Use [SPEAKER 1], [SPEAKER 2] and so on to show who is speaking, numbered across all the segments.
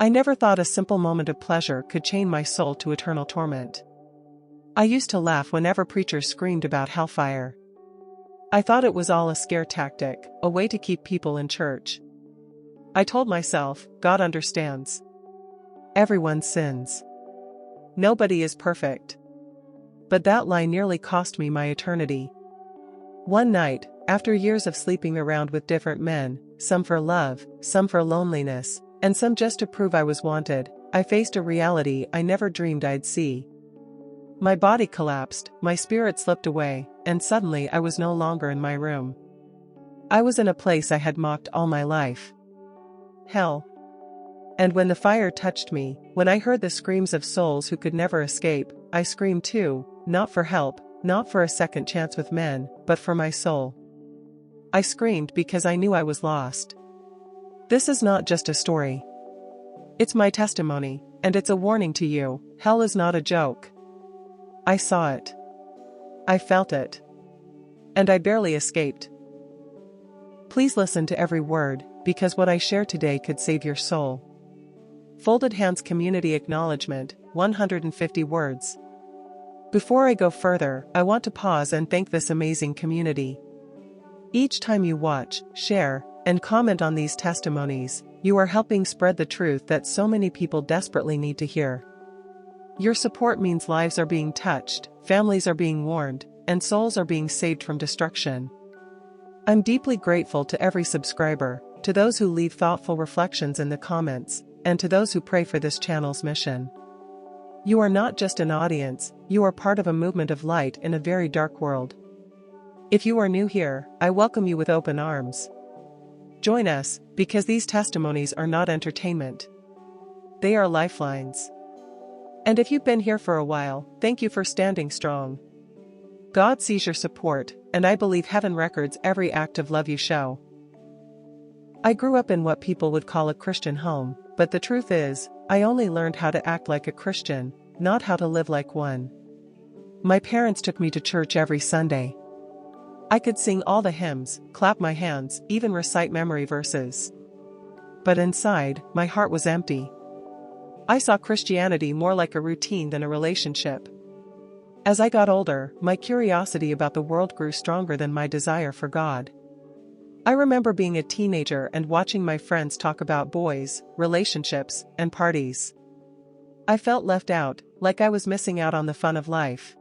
[SPEAKER 1] I never thought a simple moment of pleasure could chain my soul to eternal torment. I used to laugh whenever preachers screamed about hellfire. I thought it was all a scare tactic, a way to keep people in church. I told myself, God understands. Everyone sins. Nobody is perfect. But that lie nearly cost me my eternity. One night, after years of sleeping around with different men, some for love, some for loneliness, and some just to prove I was wanted, I faced a reality I never dreamed I'd see. My body collapsed, my spirit slipped away, and suddenly I was no longer in my room. I was in a place I had mocked all my life. Hell. And when the fire touched me, when I heard the screams of souls who could never escape, I screamed too, not for help, not for a second chance with men, but for my soul. I screamed because I knew I was lost. This is not just a story. It's my testimony, and it's a warning to you. Hell is not a joke. I saw it. I felt it. And I barely escaped. Please listen to every word, because what I share today could save your soul. Folded Hands Community Acknowledgement, 150 words. Before I go further, I want to pause and thank this amazing community. Each time you watch, share, and comment on these testimonies, you are helping spread the truth that so many people desperately need to hear. Your support means lives are being touched, families are being warned, and souls are being saved from destruction. I'm deeply grateful to every subscriber, to those who leave thoughtful reflections in the comments, and to those who pray for this channel's mission. You are not just an audience, you are part of a movement of light in a very dark world. If you are new here, I welcome you with open arms. Join us, because these testimonies are not entertainment. They are lifelines. And if you've been here for a while, thank you for standing strong. God sees your support, and I believe heaven records every act of love you show. I grew up in what people would call a Christian home, but the truth is, I only learned how to act like a Christian, not how to live like one. My parents took me to church every Sunday. I could sing all the hymns, clap my hands, even recite memory verses. But inside, my heart was empty. I saw Christianity more like a routine than a relationship. As I got older, my curiosity about the world grew stronger than my desire for God. I remember being a teenager and watching my friends talk about boys, relationships, and parties. I felt left out, like I was missing out on the fun of life.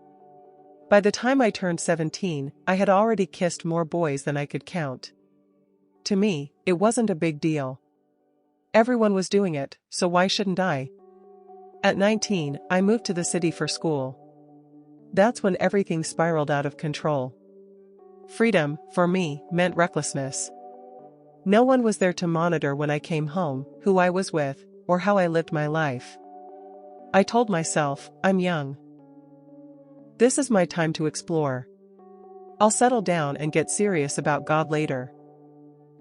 [SPEAKER 1] By the time I turned 17, I had already kissed more boys than I could count. To me, it wasn't a big deal. Everyone was doing it, so why shouldn't I? At 19, I moved to the city for school. That's when everything spiraled out of control. Freedom, for me, meant recklessness. No one was there to monitor when I came home, who I was with, or how I lived my life. I told myself, I'm young. This is my time to explore. I'll settle down and get serious about God later.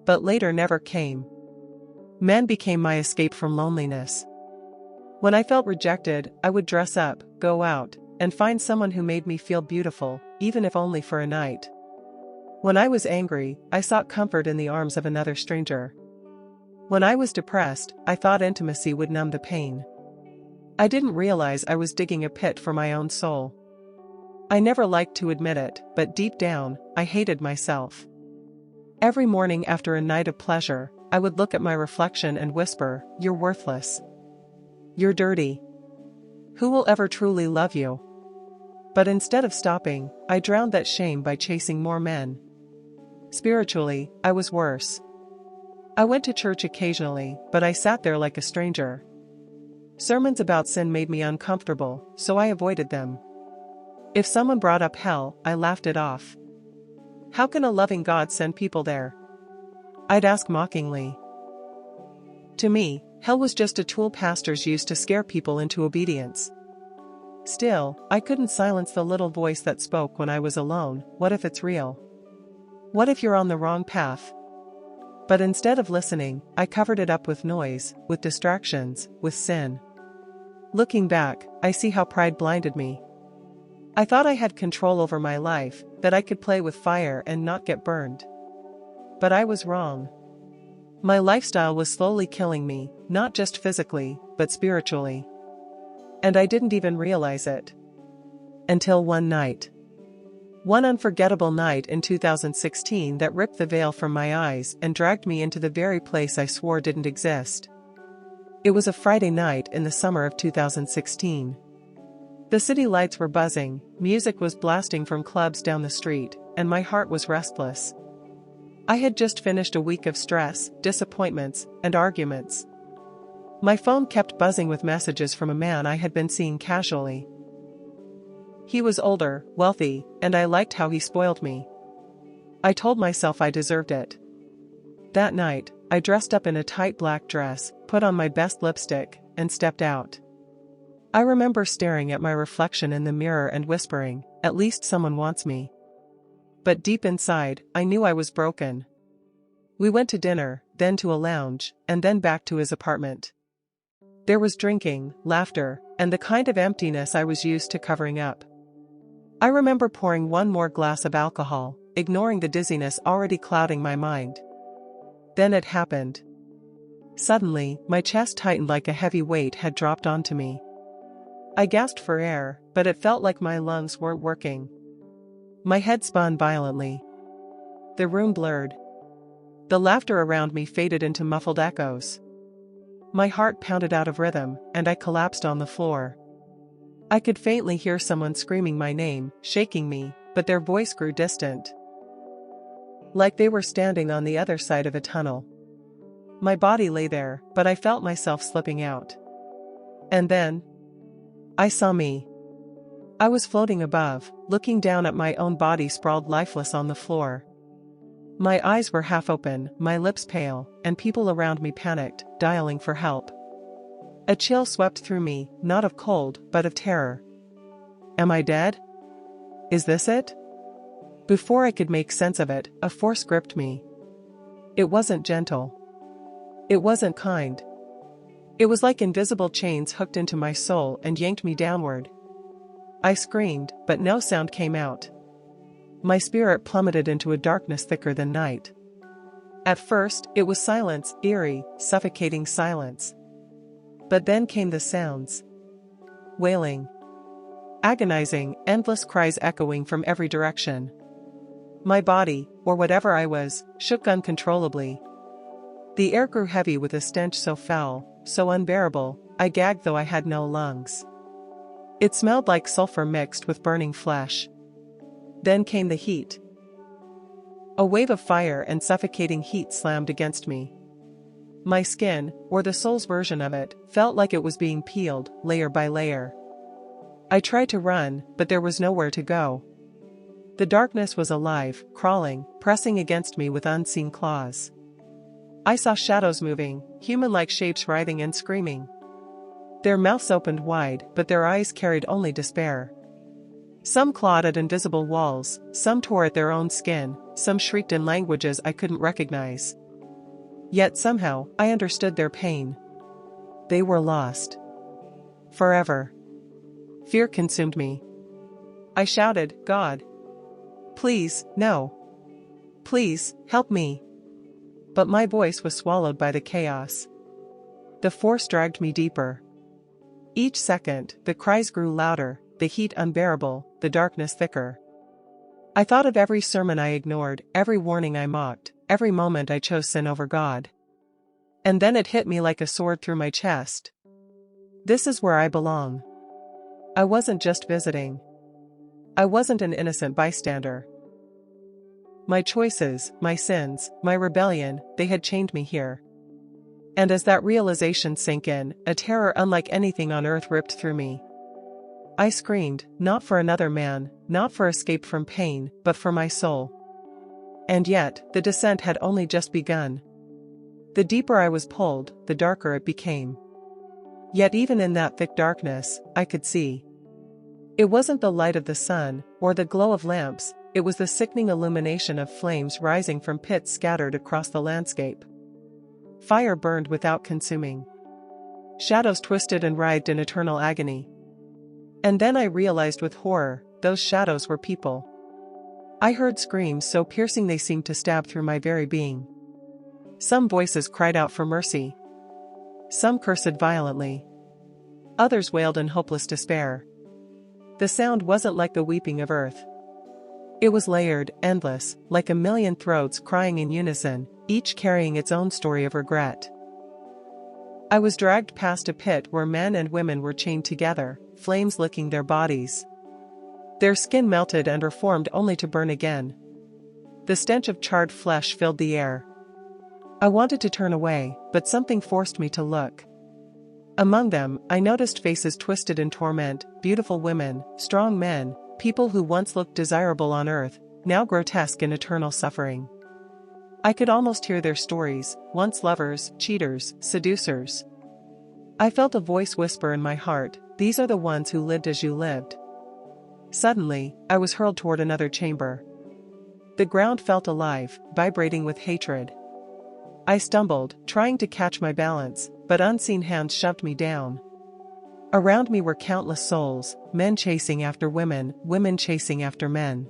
[SPEAKER 1] But later never came. Men became my escape from loneliness. When I felt rejected, I would dress up, go out, and find someone who made me feel beautiful, even if only for a night. When I was angry, I sought comfort in the arms of another stranger. When I was depressed, I thought intimacy would numb the pain. I didn't realize I was digging a pit for my own soul. I never liked to admit it, but deep down, I hated myself. Every morning after a night of pleasure, I would look at my reflection and whisper, "You're worthless. You're dirty. Who will ever truly love you?" But instead of stopping, I drowned that shame by chasing more men. Spiritually, I was worse. I went to church occasionally, but I sat there like a stranger. Sermons about sin made me uncomfortable, so I avoided them. If someone brought up hell, I laughed it off. How can a loving God send people there? I'd ask mockingly. To me, hell was just a tool pastors used to scare people into obedience. Still, I couldn't silence the little voice that spoke when I was alone. What if it's real? What if you're on the wrong path? But instead of listening, I covered it up with noise, with distractions, with sin. Looking back, I see how pride blinded me. I thought I had control over my life, that I could play with fire and not get burned. But I was wrong. My lifestyle was slowly killing me, not just physically, but spiritually. And I didn't even realize it. Until one night. One unforgettable night in 2016 that ripped the veil from my eyes and dragged me into the very place I swore didn't exist. It was a Friday night in the summer of 2016. The city lights were buzzing, music was blasting from clubs down the street, and my heart was restless. I had just finished a week of stress, disappointments, and arguments. My phone kept buzzing with messages from a man I had been seeing casually. He was older, wealthy, and I liked how he spoiled me. I told myself I deserved it. That night, I dressed up in a tight black dress, put on my best lipstick, and stepped out. I remember staring at my reflection in the mirror and whispering, "At least someone wants me." But deep inside, I knew I was broken. We went to dinner, then to a lounge, and then back to his apartment. There was drinking, laughter, and the kind of emptiness I was used to covering up. I remember pouring one more glass of alcohol, ignoring the dizziness already clouding my mind. Then it happened. Suddenly, my chest tightened like a heavy weight had dropped onto me. I gasped for air, but it felt like my lungs weren't working. My head spun violently. The room blurred. The laughter around me faded into muffled echoes. My heart pounded out of rhythm, and I collapsed on the floor. I could faintly hear someone screaming my name, shaking me, but their voice grew distant. Like they were standing on the other side of a tunnel. My body lay there, but I felt myself slipping out. And then, I saw me. I was floating above, looking down at my own body sprawled lifeless on the floor. My eyes were half open, my lips pale, and people around me panicked, dialing for help. A chill swept through me, not of cold, but of terror. Am I dead? Is this it? Before I could make sense of it, a force gripped me. It wasn't gentle. It wasn't kind. It was like invisible chains hooked into my soul and yanked me downward. I screamed, but no sound came out. My spirit plummeted into a darkness thicker than night. At first, it was silence, eerie, suffocating silence. But then came the sounds. Wailing. Agonizing, endless cries echoing from every direction. My body, or whatever I was, shook uncontrollably. The air grew heavy with a stench so foul, so unbearable, I gagged though I had no lungs. It smelled like sulfur mixed with burning flesh. Then came the heat. A wave of fire and suffocating heat slammed against me. My skin, or the soul's version of it, felt like it was being peeled, layer by layer. I tried to run, but there was nowhere to go. The darkness was alive, crawling, pressing against me with unseen claws. I saw shadows moving, human-like shapes writhing and screaming. Their mouths opened wide, but their eyes carried only despair. Some clawed at invisible walls, some tore at their own skin, some shrieked in languages I couldn't recognize. Yet somehow, I understood their pain. They were lost. Forever. Fear consumed me. I shouted, "God! Please, no! Please, help me!" But my voice was swallowed by the chaos. The force dragged me deeper. Each second, the cries grew louder, the heat unbearable, the darkness thicker. I thought of every sermon I ignored, every warning I mocked, every moment I chose sin over God. And then it hit me like a sword through my chest. This is where I belong. I wasn't just visiting. I wasn't an innocent bystander. My choices, my sins, my rebellion, they had chained me here. And as that realization sank in, a terror unlike anything on earth ripped through me. I screamed, not for another man, not for escape from pain, but for my soul. And yet, the descent had only just begun. The deeper I was pulled, the darker it became. Yet even in that thick darkness, I could see. It wasn't the light of the sun, or the glow of lamps, it was the sickening illumination of flames rising from pits scattered across the landscape. Fire burned without consuming. Shadows twisted and writhed in eternal agony. And then I realized with horror, those shadows were people. I heard screams so piercing they seemed to stab through my very being. Some voices cried out for mercy. Some cursed violently. Others wailed in hopeless despair. The sound wasn't like the weeping of earth. It was layered, endless, like a million throats crying in unison, each carrying its own story of regret. I was dragged past a pit where men and women were chained together, flames licking their bodies. Their skin melted and reformed only to burn again. The stench of charred flesh filled the air. I wanted to turn away, but something forced me to look. Among them, I noticed faces twisted in torment, beautiful women, strong men, people who once looked desirable on earth, now grotesque in eternal suffering. I could almost hear their stories, once lovers, cheaters, seducers. I felt a voice whisper in my heart, "These are the ones who lived as you lived." Suddenly, I was hurled toward another chamber. The ground felt alive, vibrating with hatred. I stumbled, trying to catch my balance, but unseen hands shoved me down. Around me were countless souls, men chasing after women, women chasing after men.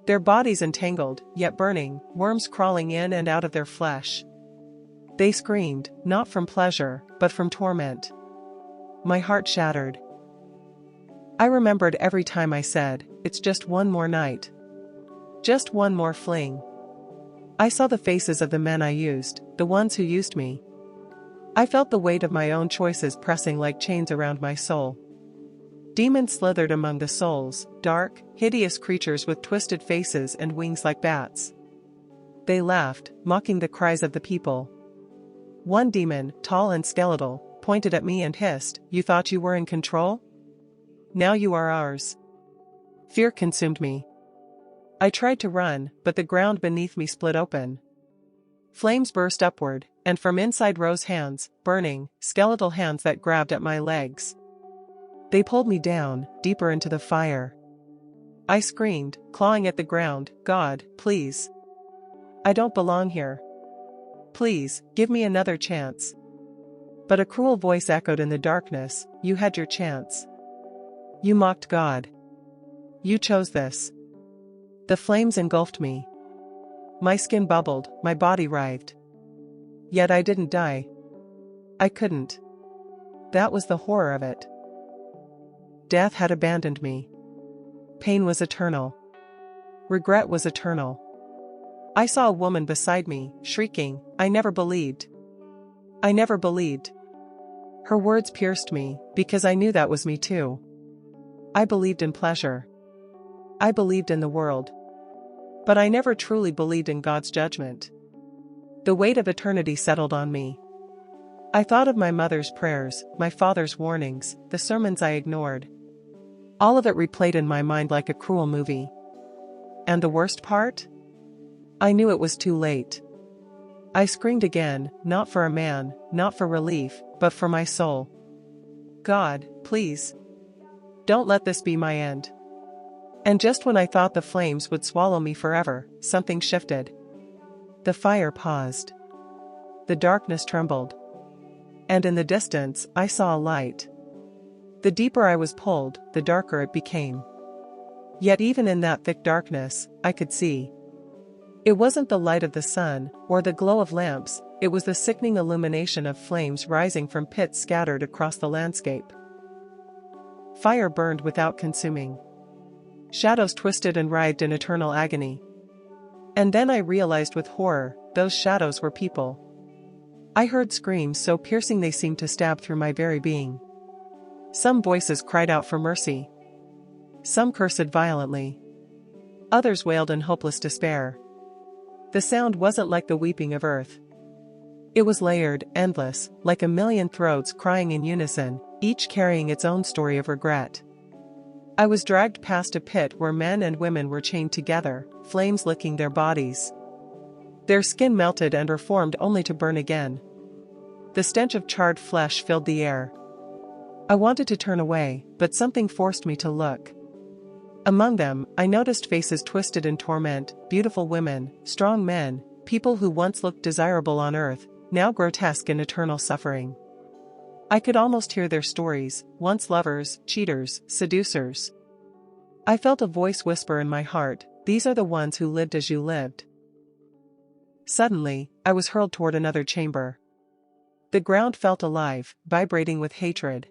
[SPEAKER 1] Their bodies entangled, yet burning, worms crawling in and out of their flesh. They screamed, not from pleasure, but from torment. My heart shattered. I remembered every time I said, "It's just one more night. Just one more fling." I saw the faces of the men I used, the ones who used me. I felt the weight of my own choices pressing like chains around my soul. Demons slithered among the souls, dark, hideous creatures with twisted faces and wings like bats. They laughed, mocking the cries of the people. One demon, tall and skeletal, pointed at me and hissed, "You thought you were in control? Now you are ours." Fear consumed me. I tried to run, but the ground beneath me split open. Flames burst upward, and from inside rose hands, burning, skeletal hands that grabbed at my legs. They pulled me down, deeper into the fire. I screamed, clawing at the ground, "God, please. I don't belong here. Please, give me another chance." But a cruel voice echoed in the darkness, "You had your chance. You mocked God. You chose this." The flames engulfed me. My skin bubbled, my body writhed. Yet I didn't die. I couldn't. That was the horror of it. Death had abandoned me. Pain was eternal. Regret was eternal. I saw a woman beside me, shrieking, "I never believed. I never believed." Her words pierced me, because I knew that was me too. I believed in pleasure. I believed in the world. But I never truly believed in God's judgment. The weight of eternity settled on me. I thought of my mother's prayers, my father's warnings, the sermons I ignored. All of it replayed in my mind like a cruel movie. And the worst part? I knew it was too late. I screamed again, not for a man, not for relief, but for my soul. "God, please. Don't let this be my end." And just when I thought the flames would swallow me forever, something shifted. The fire paused. The darkness trembled. And in the distance, I saw a light. The deeper I was pulled, the darker it became. Yet even in that thick darkness, I could see. It wasn't the light of the sun, or the glow of lamps, it was the sickening illumination of flames rising from pits scattered across the landscape. Fire burned without consuming. Shadows twisted and writhed in eternal agony. And then I realized with horror, those shadows were people. I heard screams so piercing they seemed to stab through my very being. Some voices cried out for mercy. Some cursed violently. Others wailed in hopeless despair. The sound wasn't like the weeping of earth. It was layered, endless, like a million throats crying in unison, each carrying its own story of regret. I was dragged past a pit where men and women were chained together, flames licking their bodies. Their skin melted and reformed only to burn again. The stench of charred flesh filled the air. I wanted to turn away, but something forced me to look. Among them, I noticed faces twisted in torment, beautiful women, strong men, people who once looked desirable on earth, now grotesque in eternal suffering. I could almost hear their stories, once lovers, cheaters, seducers. I felt a voice whisper in my heart, "These are the ones who lived as you lived." Suddenly, I was hurled toward another chamber. The ground felt alive, vibrating with hatred.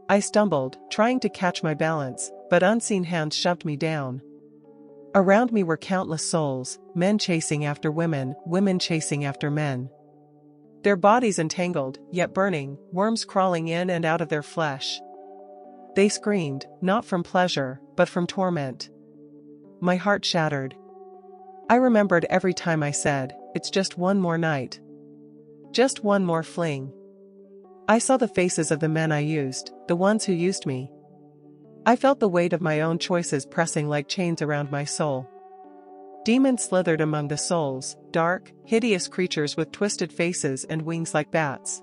[SPEAKER 1] I stumbled, trying to catch my balance, but unseen hands shoved me down. Around me were countless souls, men chasing after women, women chasing after men. Their bodies entangled, yet burning, worms crawling in and out of their flesh. They screamed, not from pleasure, but from torment. My heart shattered. I remembered every time I said, "It's just one more night. Just one more fling." I saw the faces of the men I used, the ones who used me. I felt the weight of my own choices pressing like chains around my soul. Demons slithered among the souls, dark, hideous creatures with twisted faces and wings like bats.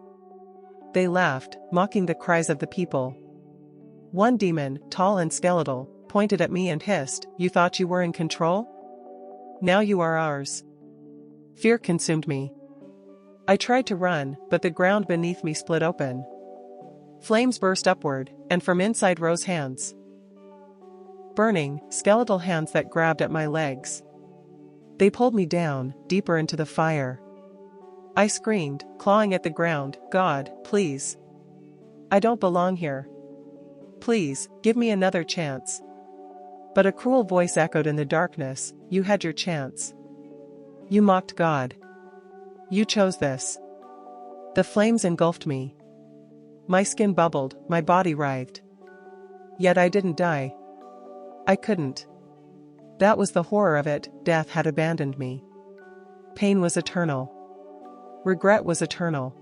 [SPEAKER 1] They laughed, mocking the cries of the people. One demon, tall and skeletal, pointed at me and hissed, "You thought you were in control? Now you are ours." Fear consumed me. I tried to run, but the ground beneath me split open. Flames burst upward, and from inside rose hands. Burning, skeletal hands that grabbed at my legs. They pulled me down, deeper into the fire. I screamed, clawing at the ground, "God, please. I don't belong here. Please, give me another chance." But a cruel voice echoed in the darkness, "You had your chance. You mocked God. You chose this." The flames engulfed me. My skin bubbled, my body writhed. Yet I didn't die. I couldn't. That was the horror of it, death had abandoned me. Pain was eternal. Regret was eternal.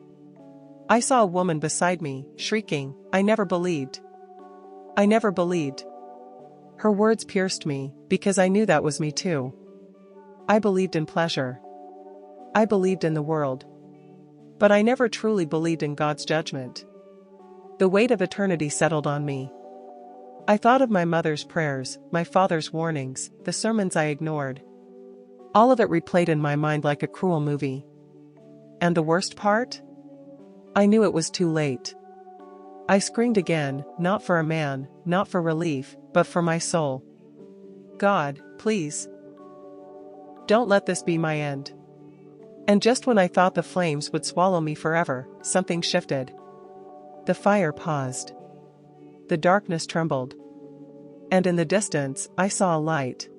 [SPEAKER 1] I saw a woman beside me, shrieking, "I never believed. I never believed." Her words pierced me, because I knew that was me too. I believed in pleasure. I believed in the world. But I never truly believed in God's judgment. The weight of eternity settled on me. I thought of my mother's prayers, my father's warnings, the sermons I ignored. All of it replayed in my mind like a cruel movie. And the worst part? I knew it was too late. I screamed again, not for a man, not for relief, but for my soul. "God, please. Don't let this be my end." And just when I thought the flames would swallow me forever, something shifted. The fire paused. The darkness trembled. And in the distance, I saw a light.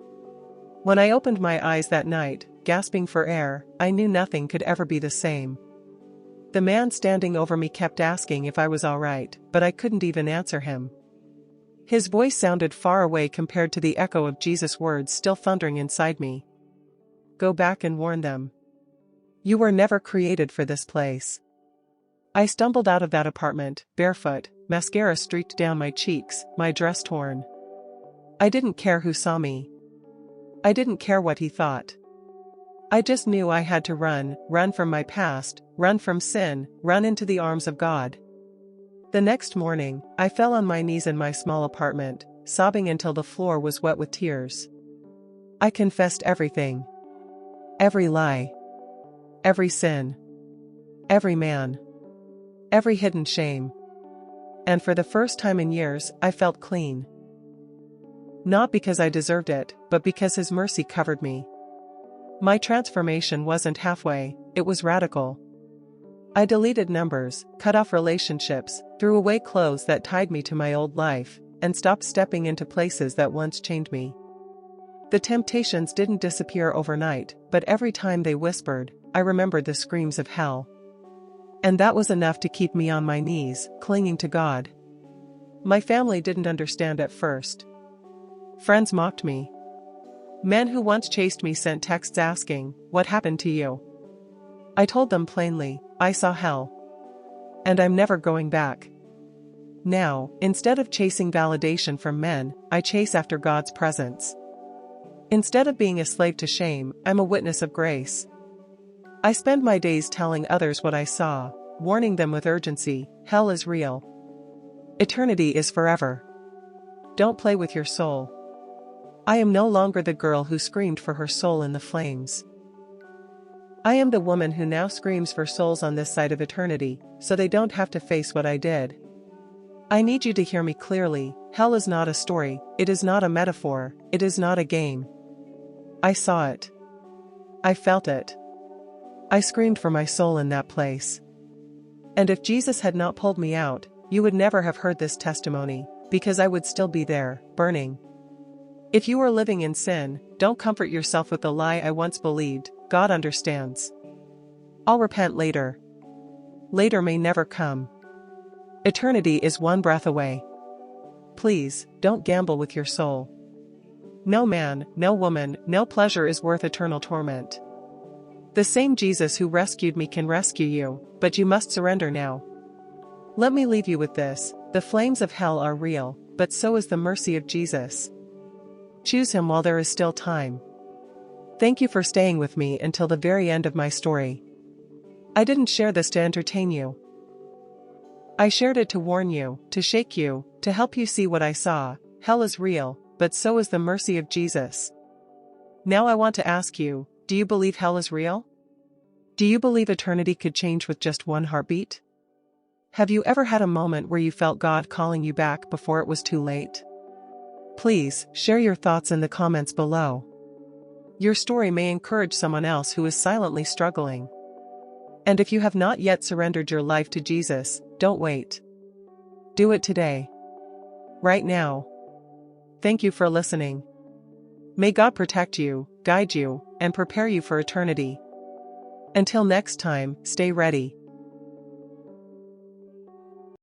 [SPEAKER 1] When I opened my eyes that night, gasping for air, I knew nothing could ever be the same. The man standing over me kept asking if I was all right, but I couldn't even answer him. His voice sounded far away compared to the echo of Jesus' words still thundering inside me. "Go back and warn them. You were never created for this place." I stumbled out of that apartment, barefoot, mascara streaked down my cheeks, my dress torn. I didn't care who saw me. I didn't care what he thought. I just knew I had to run, run from my past, run from sin, run into the arms of God. The next morning, I fell on my knees in my small apartment, sobbing until the floor was wet with tears. I confessed everything. Every lie. Every sin. Every man. Every hidden shame. And for the first time in years, I felt clean. Not because I deserved it, but because His mercy covered me. My transformation wasn't halfway, it was radical. I deleted numbers, cut off relationships, threw away clothes that tied me to my old life, and stopped stepping into places that once chained me. The temptations didn't disappear overnight, but every time they whispered, I remembered the screams of hell. And that was enough to keep me on my knees, clinging to God. My family didn't understand at first. Friends mocked me. Men who once chased me sent texts asking, "What happened to you?" I told them plainly, I saw hell. And I'm never going back. Now, instead of chasing validation from men, I chase after God's presence. Instead of being a slave to shame, I'm a witness of grace. I spend my days telling others what I saw, warning them with urgency, hell is real. Eternity is forever. Don't play with your soul. I am no longer the girl who screamed for her soul in the flames. I am the woman who now screams for souls on this side of eternity, so they don't have to face what I did. I need you to hear me clearly, hell is not a story, it is not a metaphor, it is not a game. I saw it. I felt it. I screamed for my soul in that place. And if Jesus had not pulled me out, you would never have heard this testimony, because I would still be there, burning. If you are living in sin, don't comfort yourself with the lie I once believed. God understands. I'll repent later. Later may never come. Eternity is one breath away. Please, don't gamble with your soul. No man, no woman, no pleasure is worth eternal torment. The same Jesus who rescued me can rescue you, but you must surrender now. Let me leave you with this: the flames of hell are real, but so is the mercy of Jesus. Choose him while there is still time. Thank you for staying with me until the very end of my story. I didn't share this to entertain you. I shared it to warn you, to shake you, to help you see what I saw. Hell is real, but so is the mercy of Jesus. Now I want to ask you, do you believe hell is real? Do you believe eternity could change with just one heartbeat? Have you ever had a moment where you felt God calling you back before it was too late? Please, share your thoughts in the comments below. Your story may encourage someone else who is silently struggling. And if you have not yet surrendered your life to Jesus, don't wait. Do it today. Right now. Thank you for listening. May God protect you, guide you, and prepare you for eternity. Until next time, stay ready.